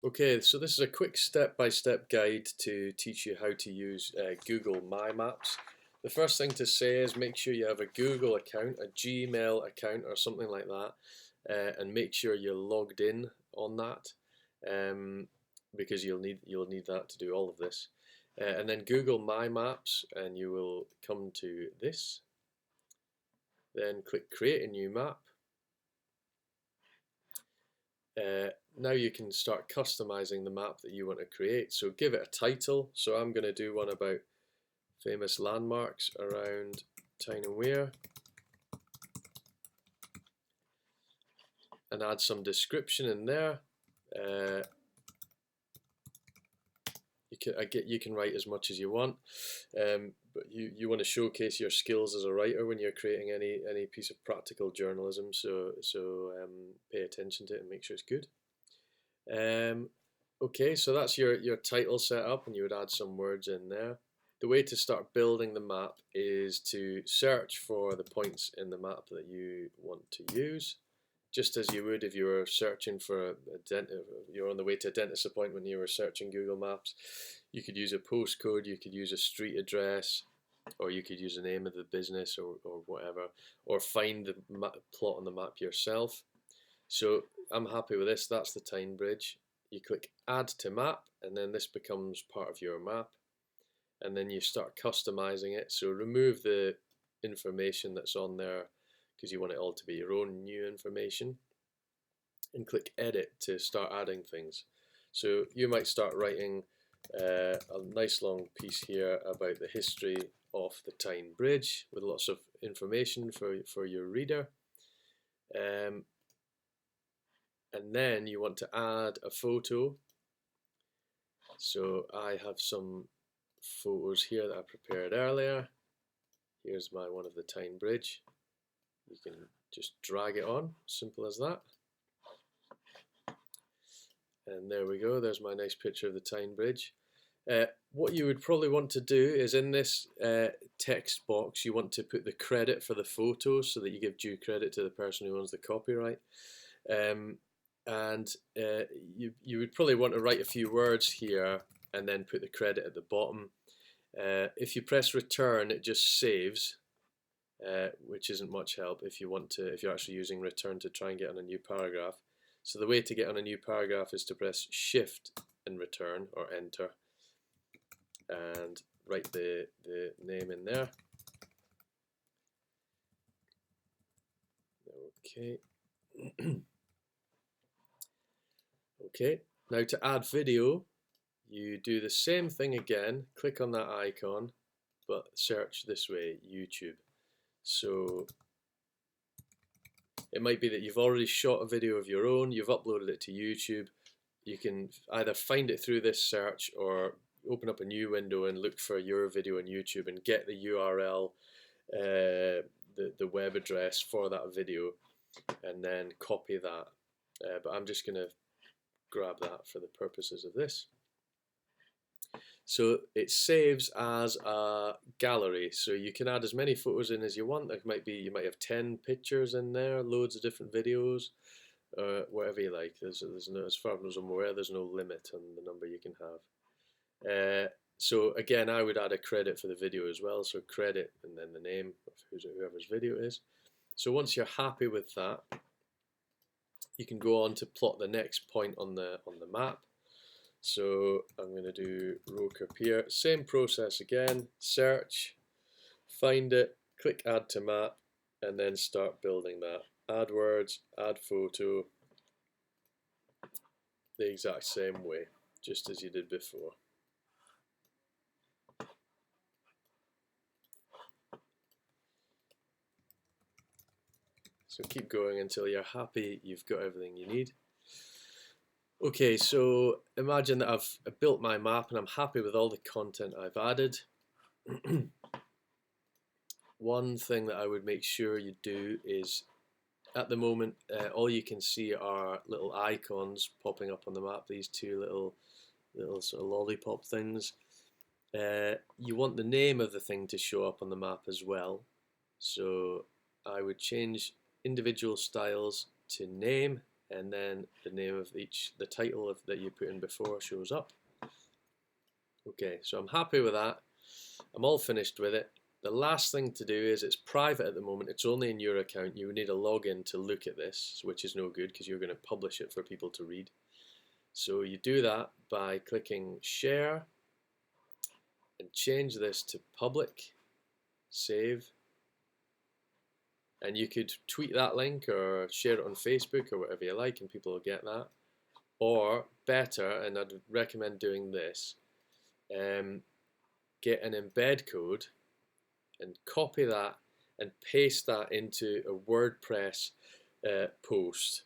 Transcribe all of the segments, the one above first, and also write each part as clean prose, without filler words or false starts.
Okay, so this is a quick step-by-step guide to teach you how to use Google My Maps. The first thing to say is make sure you have a Google account, a Gmail account or something like that, and make sure you're logged in on that, because you'll need that to do all of this. And then Google My Maps, and you will come to this. Then click Create a New Map. Now you can start customizing the map that you want to create. So give it a title. So I'm going to do one about famous landmarks around Tyne and Wear, and add some description in there. You can write as much as you want, but you want to showcase your skills as a writer when you're creating any piece of practical journalism. So pay attention to it and make sure it's good. Okay, so that's your title set up, and you would add some words in there. The way to start building the map is to search for the points in the map that you want to use, just as you would if you were searching for you're on the way to a dentist appointment, you were searching Google Maps. You could use a postcode, you could use a street address, or you could use the name of the business or whatever, or find the plot on the map yourself. So I'm happy with this. That's the Tyne Bridge. You click Add to Map, and then this becomes part of your map. And then you start customizing it. So remove the information that's on there because you want it all to be your own new information. And click Edit to start adding things. So you might start writing a nice long piece here about the history of the Tyne Bridge with lots of information for your reader. And then you want to add a photo. So I have some photos here that I prepared earlier. Here's my one of the Tyne Bridge. You can just drag it on, simple as that. And there we go, there's my nice picture of the Tyne Bridge. What you would probably want to do is in this text box, you want to put the credit for the photos so that you give due credit to the person who owns the copyright. And you would probably want to write a few words here and then put the credit at the bottom. If you press return, it just saves, which isn't much help if you're actually using return to try and get on a new paragraph. So the way to get on a new paragraph is to press shift and return, or enter, and write the name in there. Okay. Okay, now to add video, you do the same thing again, click on that icon, but search this way, YouTube. So it might be that you've already shot a video of your own, you've uploaded it to YouTube. You can either find it through this search or open up a new window and look for your video on YouTube and get the URL, the web address for that video, and then copy that. But I'm just going to grab that for the purposes of this. So it saves as a gallery, so you can add as many photos in as you want. You might have 10 pictures in there, loads of different videos, whatever you like. There's no, as far as I'm aware, there's no limit on the number you can have. So again, I would add a credit for the video as well. So credit and then the name of whoever's video it is. So once you're happy with that, you can go on to plot the next point on the map. So I'm going to do Roker Pier. Same process again. Search, find it, click Add to Map, and then start building that. Add words, add photo, the exact same way, just as you did before. So keep going until you're happy you've got everything you need. Okay, so imagine that I've built my map and I'm happy with all the content I've added. One thing that I would make sure you do is, at the moment, all you can see are little icons popping up on the map, these two little sort of lollipop things. You want the name of the thing to show up on the map as well. So I would change individual styles to name, and then the name of the title that you put in before shows up. Okay, so I'm happy with that. I'm all finished with it. The last thing to do is, it's private at the moment, it's only in your account. You need a login to look at this, which is no good because you're going to publish it for people to read. So you do that by clicking share and change this to public, save, and you could tweet that link or share it on Facebook or whatever you like and people will get that. Or better, and I'd recommend doing this, get an embed code and copy that and paste that into a WordPress post.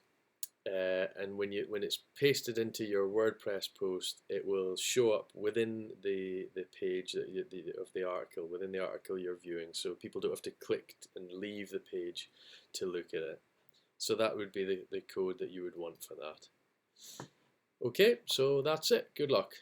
And when it's pasted into your WordPress post, it will show up within the page of the article, within the article you're viewing, so people don't have to click and leave the page to look at it. So that would be the code that you would want for that. Okay, so that's it. Good luck.